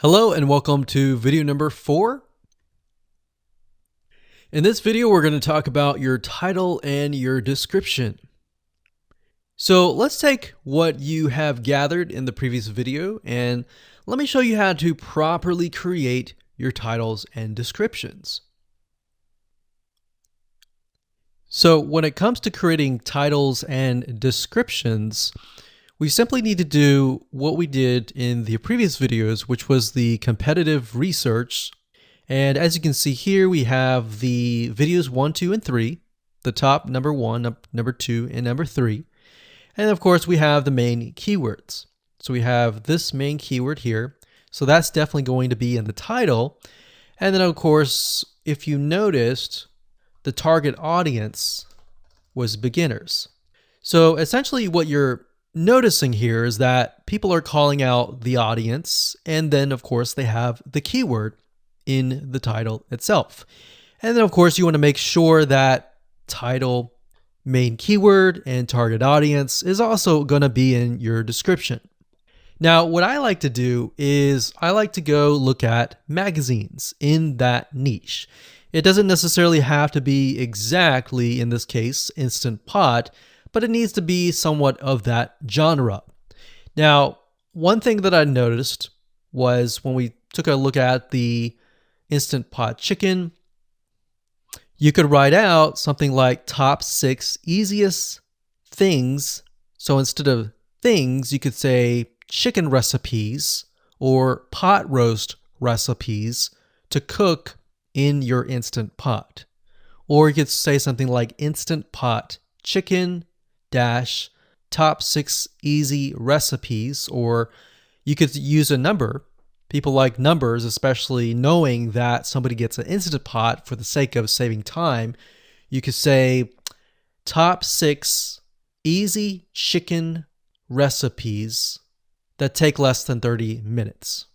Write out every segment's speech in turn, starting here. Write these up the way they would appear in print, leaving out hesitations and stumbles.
Hello and welcome to video number 4. In this video, we're going to talk about your title and your description. So let's take what you have gathered in the previous video and let me show you how to properly create your titles and descriptions. So when it comes to creating titles and descriptions, we simply need to do what we did in the previous videos, which was the competitive research. And as you can see here, we have the videos 1, 2, and 3, the top number 1, number 2, and number 3. And of course, we have the main keywords. So we have this main keyword here. So that's definitely going to be in the title. And then of course, if you noticed, the target audience was beginners. So essentially what you're noticing here is that people are calling out the audience, and then of course they have the keyword in the title itself. And then of course you want to make sure that title, main keyword, and target audience is also going to be in your description. Now what I like to do is I like to go look at magazines in that niche. It doesn't necessarily have to be exactly, in this case, Instant Pot, but it needs to be somewhat of that genre. Now, one thing that I noticed was when we took a look at the Instant Pot chicken, you could write out something like top 6 easiest things. So instead of things, you could say chicken recipes or pot roast recipes to cook in your Instant Pot. Or you could say something like Instant Pot chicken dash top 6 easy recipes, or you could use a number. People like numbers, especially knowing that somebody gets an Instant Pot for the sake of saving time. You could say top 6 easy chicken recipes that take less than 30 minutes.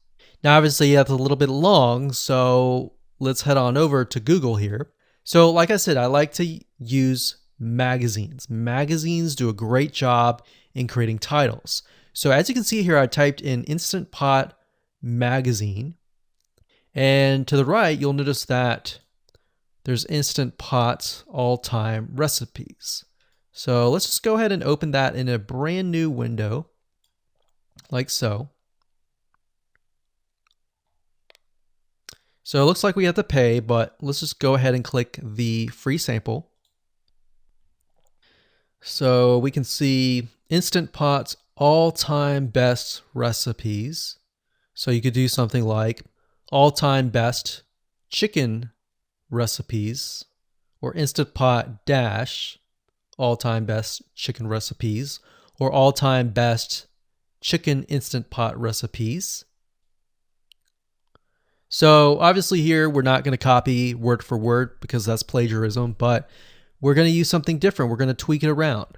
Now obviously that's a little bit long, so let's head on over to Google here. So like I said, I like to use magazines. Magazines do a great job in creating titles. So as you can see here, I typed in Instant Pot magazine, and to the right, you'll notice that there's Instant Pot all-time recipes. So let's just go ahead and open that in a brand new window, like so. So it looks like we have to pay, but let's just go ahead and click the free sample. So we can see Instant Pot's all-time best recipes. So you could do something like all-time best chicken recipes, or Instant Pot dash all-time best chicken recipes, or all-time best chicken Instant Pot recipes. So obviously here we're not going to copy word for word because that's plagiarism, but we're going to use something different. We're going to tweak it around.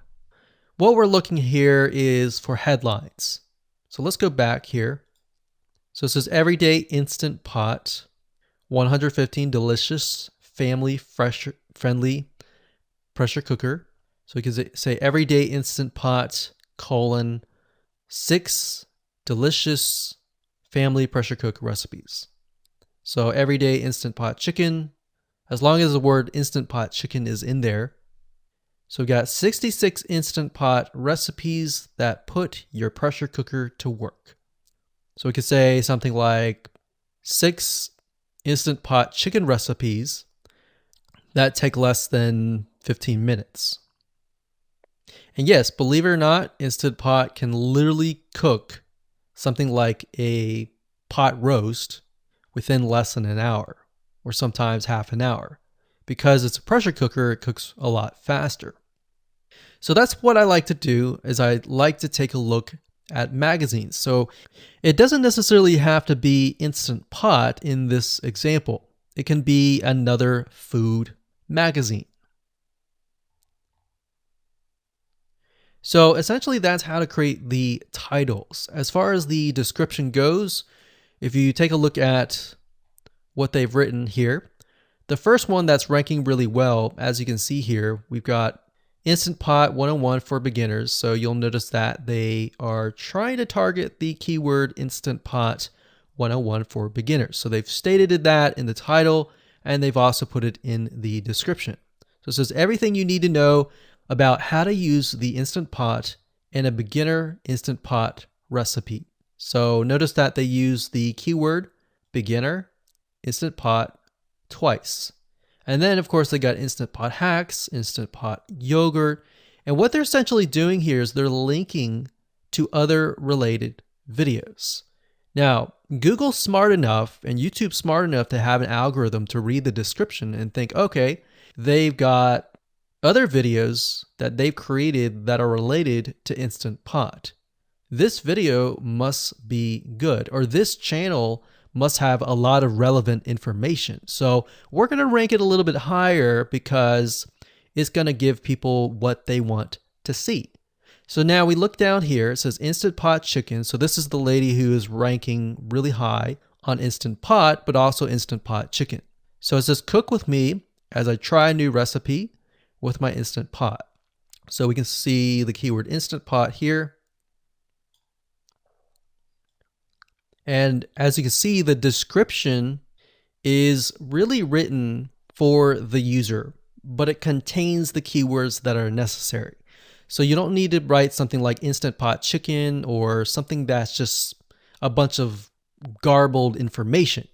What we're looking here is for headlines. So let's go back here. So it says everyday Instant Pot, 115 delicious, family friendly pressure cooker. So we can say everyday Instant Pot, colon, 6 delicious family pressure cook recipes. So everyday Instant Pot chicken, as long as the word Instant Pot chicken is in there. So we got 66 Instant Pot recipes that put your pressure cooker to work. So we could say something like 6 Instant Pot chicken recipes that take less than 15 minutes. And yes, believe it or not, Instant Pot can literally cook something like a pot roast within less than an hour, or sometimes half an hour. Because it's a pressure cooker, it cooks a lot faster. So that's what I like to do, is I like to take a look at magazines. So it doesn't necessarily have to be Instant Pot in this example. It can be another food magazine. So essentially that's how to create the titles. As far as the description goes, if you take a look at what they've written here, the first one that's ranking really well, as you can see here, we've got Instant Pot 101 for beginners. So you'll notice that they are trying to target the keyword Instant Pot 101 for beginners. So they've stated that in the title, and they've also put it in the description. So it says everything you need to know about how to use the Instant Pot in a beginner Instant Pot recipe. So notice that they use the keyword beginner, Instant Pot twice. And then of course they got Instant Pot hacks, Instant Pot yogurt. And what they're essentially doing here is they're linking to other related videos. Now, Google's smart enough and YouTube's smart enough to have an algorithm to read the description and think, okay, they've got other videos that they've created that are related to Instant Pot. This video must be good, or this channel must have a lot of relevant information. So we're going to rank it a little bit higher because it's going to give people what they want to see. So now we look down here, it says Instant Pot Chicken. So this is the lady who is ranking really high on Instant Pot, but also Instant Pot Chicken. So it says cook with me as I try a new recipe with my Instant Pot. So we can see the keyword Instant Pot here. And as you can see, the description is really written for the user, but it contains the keywords that are necessary. So you don't need to write something like Instant Pot Chicken or something that's just a bunch of garbled information.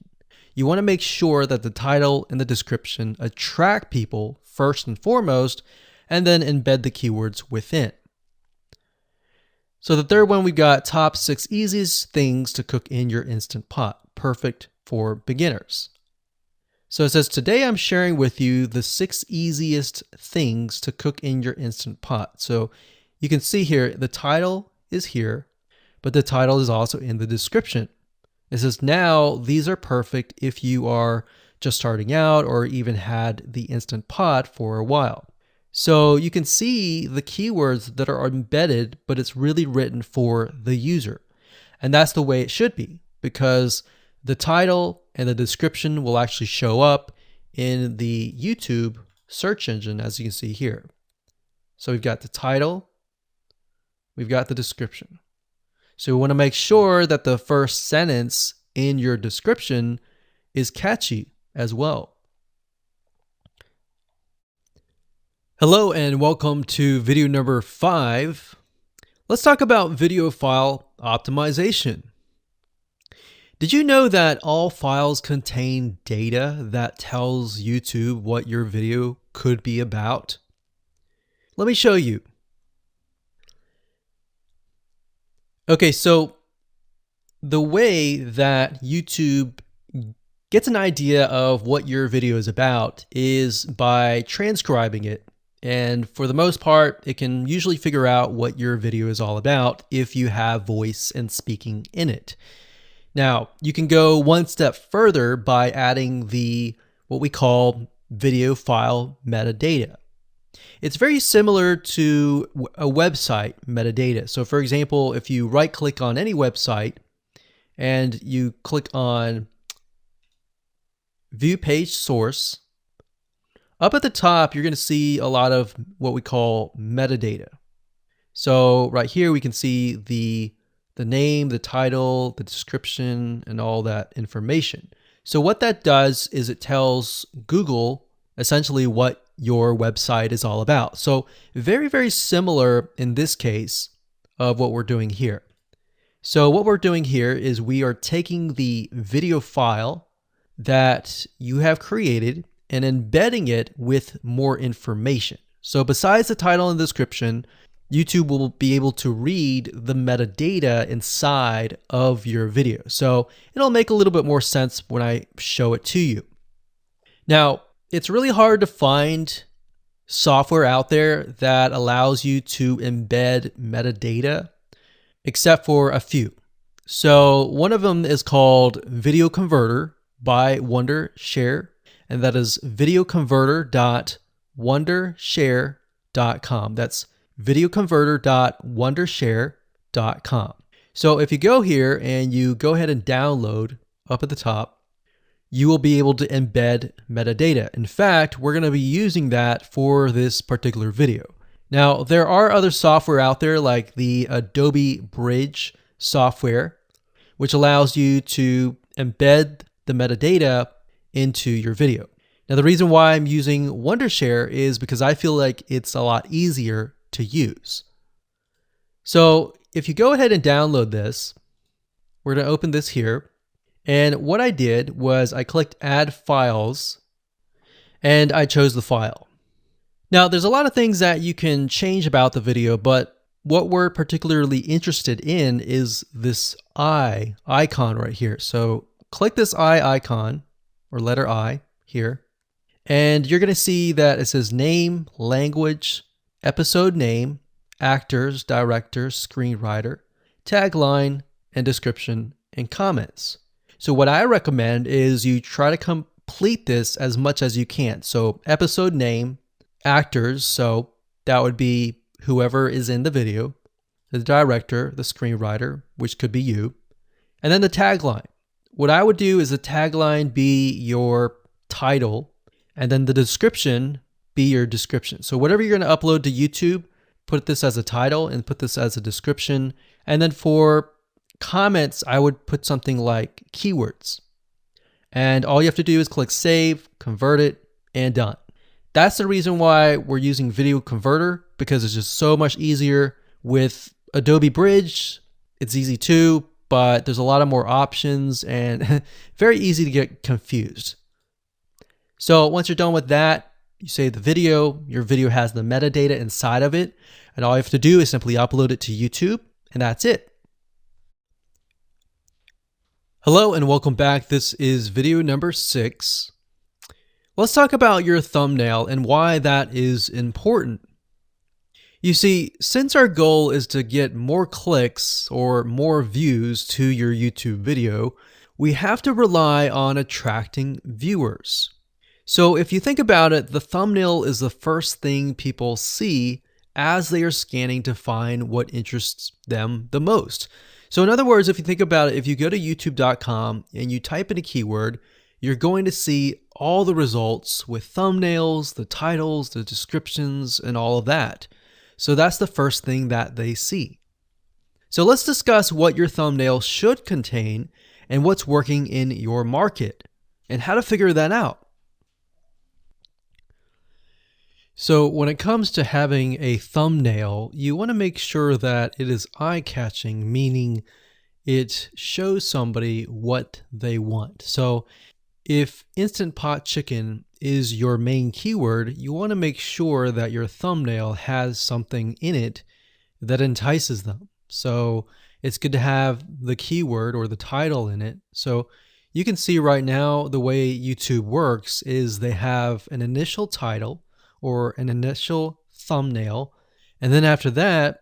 You want to make sure that the title and the description attract people first and foremost, and then embed the keywords within. So the third one, we've got top 6 easiest things to cook in your Instant Pot, perfect for beginners. So it says, today I'm sharing with you the 6 easiest things to cook in your Instant Pot. So you can see here, the title is here, but the title is also in the description. It says, now these are perfect if you are just starting out or even had the Instant Pot for a while. So you can see the keywords that are embedded, but it's really written for the user. And that's the way it should be, because the title and the description will actually show up in the YouTube search engine, as you can see here. So we've got the title, we've got the description. So we want to make sure that the first sentence in your description is catchy as well. Hello and welcome to video number 5. Let's talk about video file optimization. Did you know that all files contain data that tells YouTube what your video could be about? Let me show you. Okay, so the way that YouTube gets an idea of what your video is about is by transcribing it. And for the most part, it can usually figure out what your video is all about if you have voice and speaking in it. Now, you can go one step further by adding what we call video file metadata. It's very similar to a website metadata. So for example, if you right click on any website and you click on View Page Source, up at the top, you're going to see a lot of what we call metadata. So right here, we can see the name, the title, the description, and all that information. So what that does is it tells Google essentially what your website is all about. So very, very similar in this case of what we're doing here. So what we're doing here is we are taking the video file that you have created and embedding it with more information. So besides the title and description, YouTube will be able to read the metadata inside of your video. So it'll make a little bit more sense when I show it to you. Now, it's really hard to find software out there that allows you to embed metadata, except for a few. So one of them is called Video Converter by Wondershare, and that is videoconverter.wondershare.com. That's videoconverter.wondershare.com. So if you go here and you go ahead and download up at the top, you will be able to embed metadata. In fact, we're going to be using that for this particular video. Now, there are other software out there like the Adobe Bridge software, which allows you to embed the metadata into your video. Now, the reason why I'm using Wondershare is because I feel like it's a lot easier to use. So if you go ahead and download this, we're going to open this here. And what I did was I clicked Add Files, and I chose the file. Now, there's a lot of things that you can change about the video, but what we're particularly interested in is this eye icon right here. So click this eye icon, or letter I here, and you're going to see that it says name, language, episode name, actors, directors, screenwriter, tagline, and description, and comments. So what I recommend is you try to complete this as much as you can. So episode name, actors, so that would be whoever is in the video, the director, the screenwriter, which could be you, and then the tagline. What I would do is the tagline be your title, and then the description be your description. So whatever you're going to upload to YouTube, put this as a title and put this as a description. And then for comments, I would put something like keywords. And all you have to do is click save, convert it, and done. That's the reason why we're using Video Converter, because it's just so much easier. With Adobe Bridge, it's easy too, but there's a lot of more options and very easy to get confused. So once you're done with that, you save the video, your video has the metadata inside of it, and all you have to do is simply upload it to YouTube, and that's it. Hello and welcome back. This is video number 6. Let's talk about your thumbnail and why that is important. You see, since our goal is to get more clicks or more views to your YouTube video, we have to rely on attracting viewers. So if you think about it, the thumbnail is the first thing people see as they are scanning to find what interests them the most. So in other words, if you think about it, if you go to youtube.com and you type in a keyword, you're going to see all the results with thumbnails, the titles, the descriptions, and all of that. So that's the first thing that they see. So let's discuss what your thumbnail should contain and what's working in your market and how to figure that out. So when it comes to having a thumbnail, you want to make sure that it is eye-catching, meaning it shows somebody what they want. So if Instant Pot Chicken is your main keyword, you want to make sure that your thumbnail has something in it that entices them. So it's good to have the keyword or the title in it. So you can see right now the way YouTube works is they have an initial title or an initial thumbnail, and then after that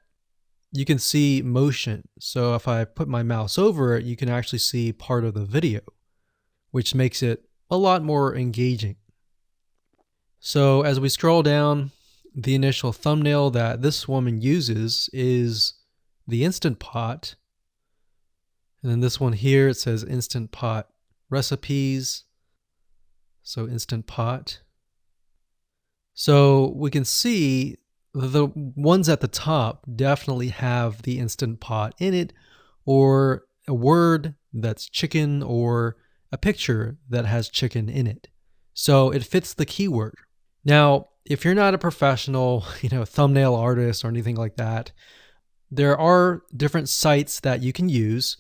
you can see motion. So if I put my mouse over it, you can actually see part of the video, which makes it a lot more engaging. So as we scroll down, the initial thumbnail that this woman uses is the Instant Pot, and then this one here, it says Instant Pot recipes, so Instant Pot. So we can see the ones at the top definitely have the Instant Pot in it, or a word that's chicken, or a picture that has chicken in it. So it fits the keyword. Now, if you're not a professional, thumbnail artist or anything like that, there are different sites that you can use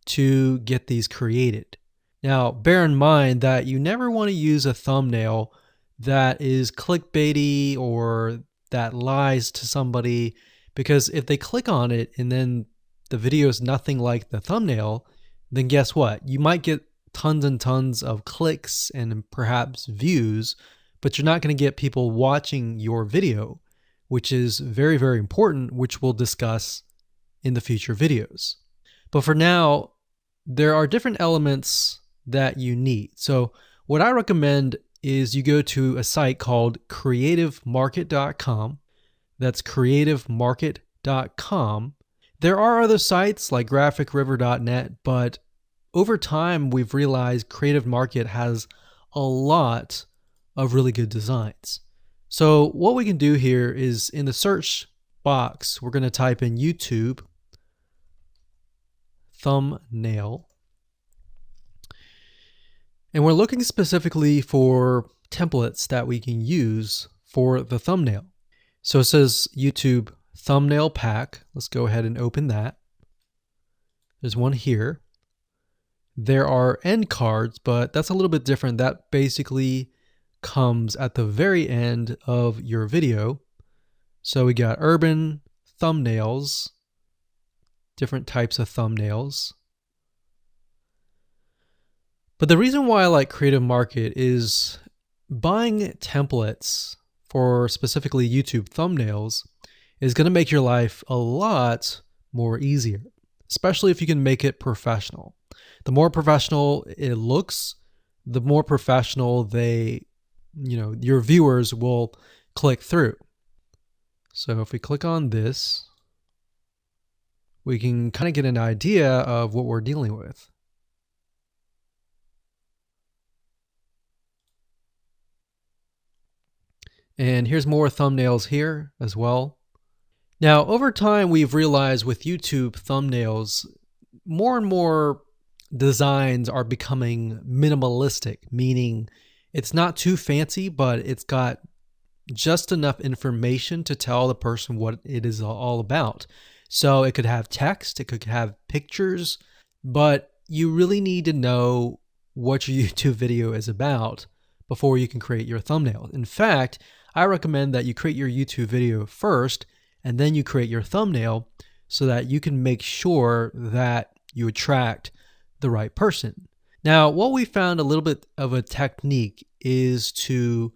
to get these created. Now, bear in mind that you never want to use a thumbnail that is clickbaity or that lies to somebody, because if they click on it and then the video is nothing like the thumbnail, then guess what? You might get tons and tons of clicks and perhaps views, but you're not going to get people watching your video, which is very, very important, which we'll discuss in the future videos. But for now, there are different elements that you need. So what I recommend is you go to a site called creativemarket.com. That's creativemarket.com. There are other sites like graphicriver.net, but over time we've realized Creative Market has a lot of really good designs. So what we can do here is in the search box, we're going to type in YouTube thumbnail. And we're looking specifically for templates that we can use for the thumbnail. So it says YouTube thumbnail pack. Let's go ahead and open that. There's one here. There are end cards, but that's a little bit different. That basically comes at the very end of your video. So we got urban thumbnails, different types of thumbnails. But the reason why I like Creative Market is buying templates for specifically YouTube thumbnails is going to make your life a lot more easier, especially if you can make it professional. The more professional it looks, the more professional your viewers will click through. So if we click on this, we can kind of get an idea of what we're dealing with. And here's more thumbnails here as well. Now, over time, we've realized with YouTube thumbnails, more and more designs are becoming minimalistic, meaning it's not too fancy, but it's got just enough information to tell the person what it is all about. So it could have text, it could have pictures, but you really need to know what your YouTube video is about before you can create your thumbnail. In fact, I recommend that you create your YouTube video first and then you create your thumbnail so that you can make sure that you attract the right person. Now, what we found a little bit of a technique is to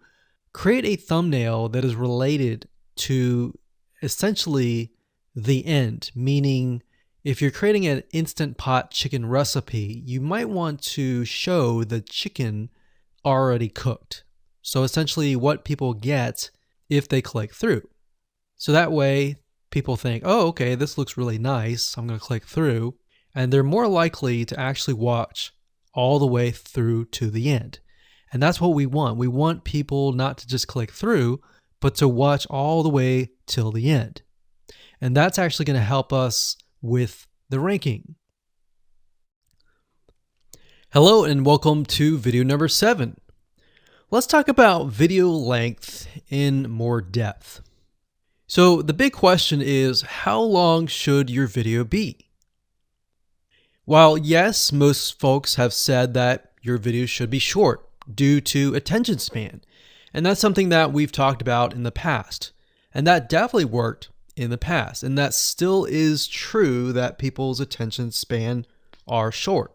create a thumbnail that is related to essentially the end, meaning if you're creating an Instant Pot chicken recipe, you might want to show the chicken already cooked. So essentially what people get if they click through. So that way people think, oh, okay, this looks really nice. I'm going to click through. And they're more likely to actually watch all the way through to the end. And that's what we want. We want people not to just click through, but to watch all the way till the end. And that's actually going to help us with the ranking. Hello and welcome to video number 7. Let's talk about video length in more depth. So the big question is, how long should your video be? While yes, most folks have said that your video should be short due to attention span, and that's something that we've talked about in the past, and that definitely worked in the past, and that still is true that people's attention span are short.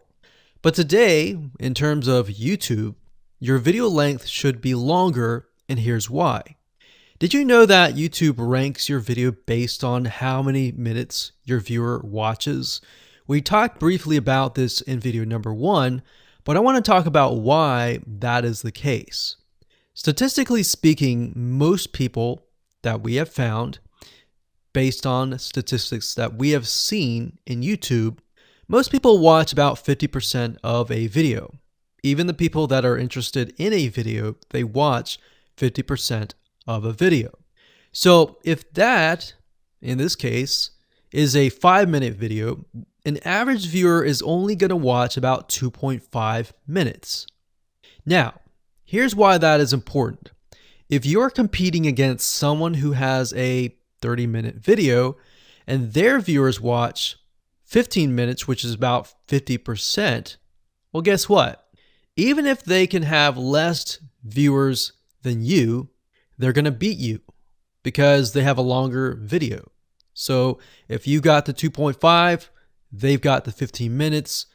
But today, in terms of YouTube, your video length should be longer, and here's why. Did you know that YouTube ranks your video based on how many minutes your viewer watches? We talked briefly about this in video number 1, but I want to talk about why that is the case. Statistically speaking, most people that we have found, based on statistics that we have seen in YouTube, most people watch about 50% of a video. Even the people that are interested in a video, they watch 50% of a video. So if that, in this case, is a 5-minute video, an average viewer is only going to watch about 2.5 minutes. Now, here's why that is important. If you're competing against someone who has a 30-minute video and their viewers watch 15 minutes, which is about 50%, well, guess what? Even if they can have less viewers than you, they're going to beat you because they have a longer video. So if you got the 2.5, they've got the 15 minutes,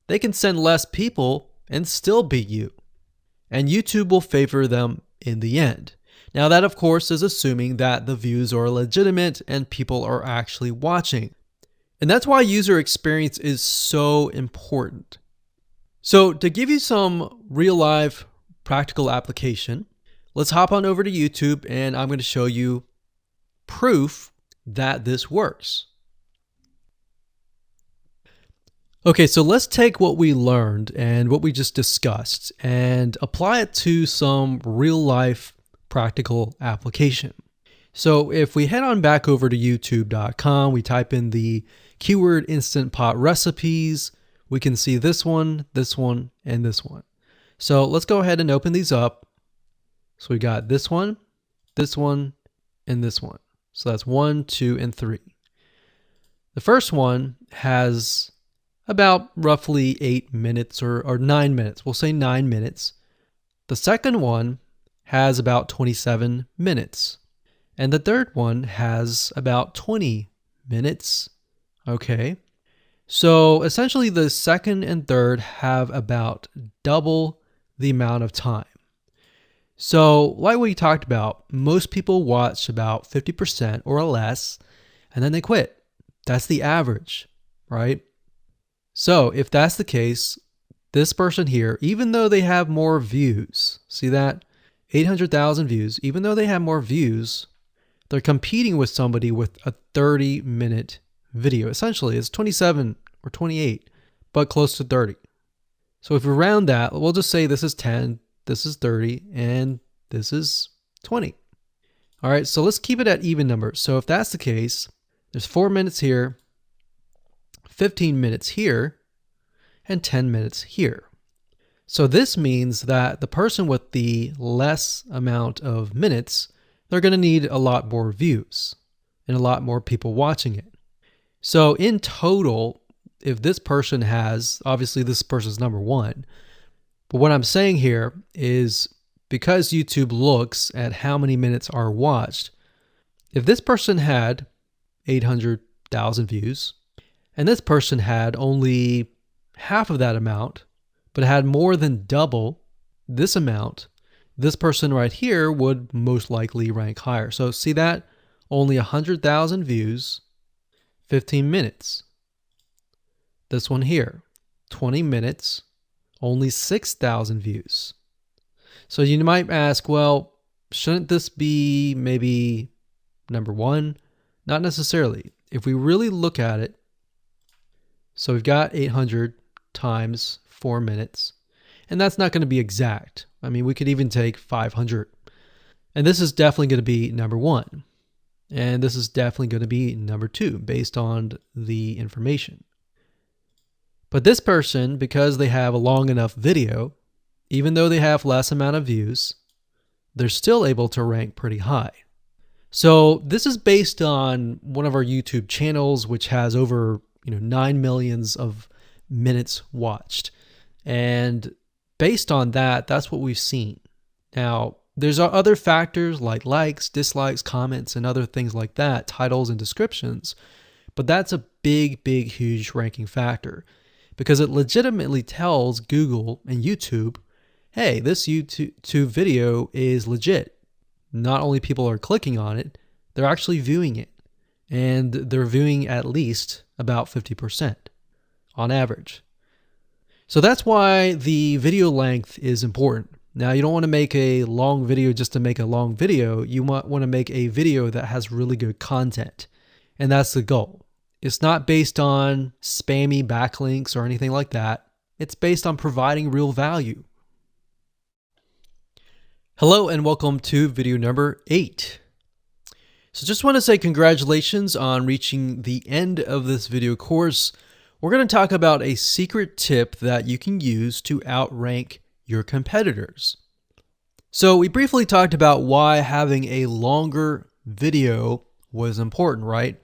they can send less people and still beat you. And YouTube will favor them in the end. Now that, of course, is assuming that the views are legitimate and people are actually watching. And that's why user experience is so important. So to give you some real life practical application, let's hop on over to YouTube and I'm going to show you proof that this works. Okay, so let's take what we learned and what we just discussed and apply it to some real life practical application. So if we head on back over to youtube.com, we type in the keyword Instant Pot recipes, we can see this one, and this one. So let's go ahead and open these up. So we got this one, and this one. So that's 1, 2, and 3. The first one has about roughly 8 minutes or 9 minutes. We'll say 9 minutes. The second one has about 27 minutes. And the third one has about 20 minutes. Okay. So essentially the second and third have about double the amount of time. So like we talked about, most people watch about 50% or less, and then they quit. That's the average, right? So if that's the case, this person here, even though they have more views, see that? 800,000 views, even though they have more views, they're competing with somebody with a 30-minute video. Essentially, it's 27 or 28, but close to 30. So if we round that, we'll just say this is 10, this is 30, and this is 20. All right, so let's keep it at even numbers. So if that's the case, there's 4 minutes here, 15 minutes here, and 10 minutes here. So this means that the person with the less amount of minutes, they're going to need a lot more views and a lot more people watching it. So in total, if this person has, obviously this person's number one, but what I'm saying here is because YouTube looks at how many minutes are watched, if this person had 800,000 views and this person had only half of that amount, but had more than double this amount, this person right here would most likely rank higher. So see that? Only 100,000 views, 15 minutes. This one here, 20 minutes, only 6,000 views. So you might ask, well, shouldn't this be maybe number one? Not necessarily. If we really look at it, so we've got 800 times 4 minutes, and that's not going to be exact. I mean, we could even take 500. And this is definitely going to be number one. And this is definitely going to be number two based on the information. But this person, because they have a long enough video, even though they have less amount of views, they're still able to rank pretty high. So this is based on one of our YouTube channels, which has over 9 million of minutes watched. And based on that, that's what we've seen. Now, there's other factors like likes, dislikes, comments, and other things like that, titles and descriptions, but that's a big, huge ranking factor because it legitimately tells Google and YouTube, hey, this YouTube video is legit. Not only people are clicking on it, they're actually viewing it, and they're viewing at least about 50% on average. So that's why the video length is important. Now, you don't want to make a long video just to make a long video. You want to make a video that has really good content. And that's the goal. It's not based on spammy backlinks or anything like that. It's based on providing real value. Hello and welcome to video number 8. So just want to say congratulations on reaching the end of this video course. We're going to talk about a secret tip that you can use to outrank your competitors. So we briefly talked about why having a longer video was important, right?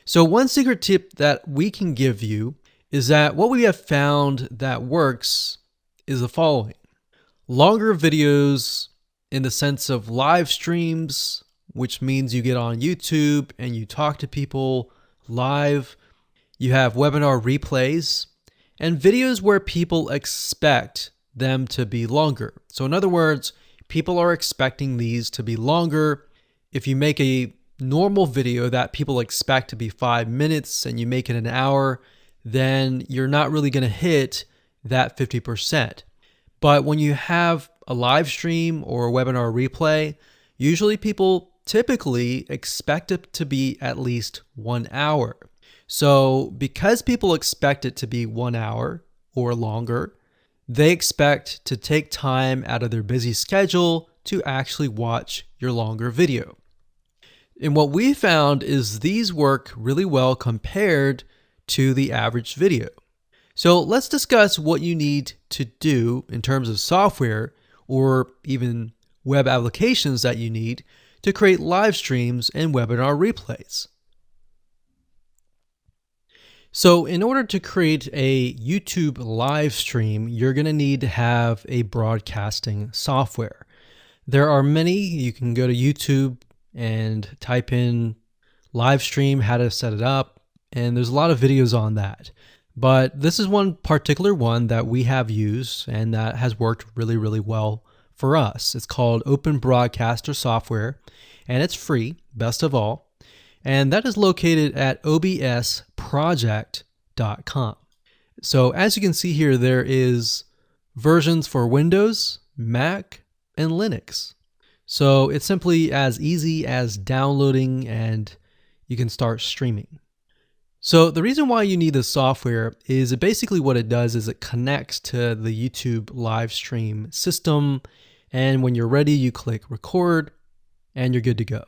So one secret tip that we can give you is that what we have found that works is the following. Longer videos in the sense of live streams, which means you get on YouTube and you talk to people live. You have webinar replays and videos where people expect them to be longer. So in other words, people are expecting these to be longer. If you make a normal video that people expect to be 5 minutes and you make it an hour, then you're not really going to hit that 50%. But when you have a live stream or a webinar replay, usually people typically expect it to be at least 1 hour. So because people expect it to be 1 hour or longer, they expect to take time out of their busy schedule to actually watch your longer video. And what we found is these work really well compared to the average video. So let's discuss what you need to do in terms of software or even web applications that you need to create live streams and webinar replays. So in order to create a YouTube live stream, you're going to need to have a broadcasting software. There are many. You can go to YouTube and type in live stream, how to set it up, and there's a lot of videos on that. But this is one particular one that we have used and that has worked really, really well for us. It's called Open Broadcaster Software, and it's free, best of all. And that is located at obsproject.com. So as you can see here, there is versions for Windows, Mac, and Linux. So it's simply as easy as downloading and you can start streaming. So the reason why you need this software is basically what it does is it connects to the YouTube live stream system. And when you're ready, you click record and you're good to go.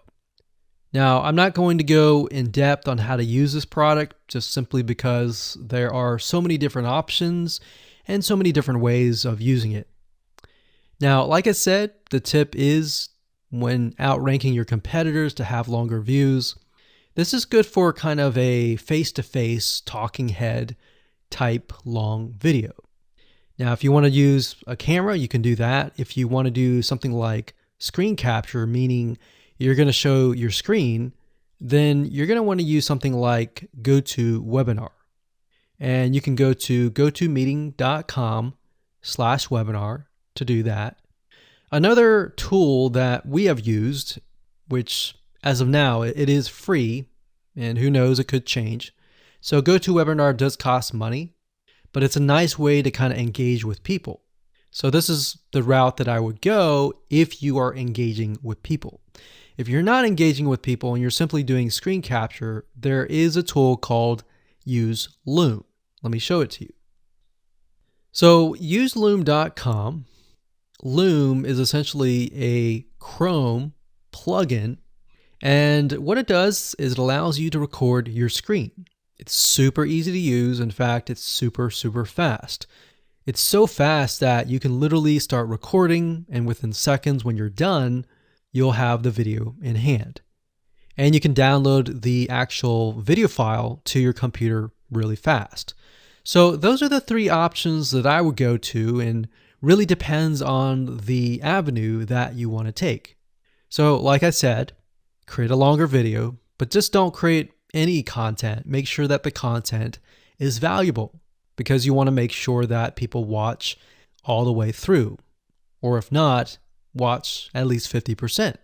Now, I'm not going to go in depth on how to use this product just simply because there are so many different options and so many different ways of using it. Now, like I said, the tip is when outranking your competitors to have longer views. This is good for kind of a face-to-face talking head type long video. Now, if you want to use a camera, you can do that. If you want to do something like screen capture, meaning you're going to show your screen, then you're going to want to use something like GoToWebinar. And you can go to gotomeeting.com/webinar to do that. Another tool that we have used, which as of now, it is free, and who knows, it could change. So GoToWebinar does cost money, but it's a nice way to kind of engage with people. So this is the route that I would go if you are engaging with people. If you're not engaging with people and you're simply doing screen capture, there is a tool called Use Loom. Let me show it to you. So useloom.com. Loom is essentially a Chrome plugin, and what it does is it allows you to record your screen. It's super easy to use. In fact, it's super, super fast. It's so fast that you can literally start recording, and within seconds when you're done, you'll have the video in hand. And you can download the actual video file to your computer really fast. So those are the three options that I would go to, and really depends on the avenue that you want to take. So like I said, create a longer video, but just don't create any content. Make sure that the content is valuable, because you want to make sure that people watch all the way through, or if not, watch at least 50%.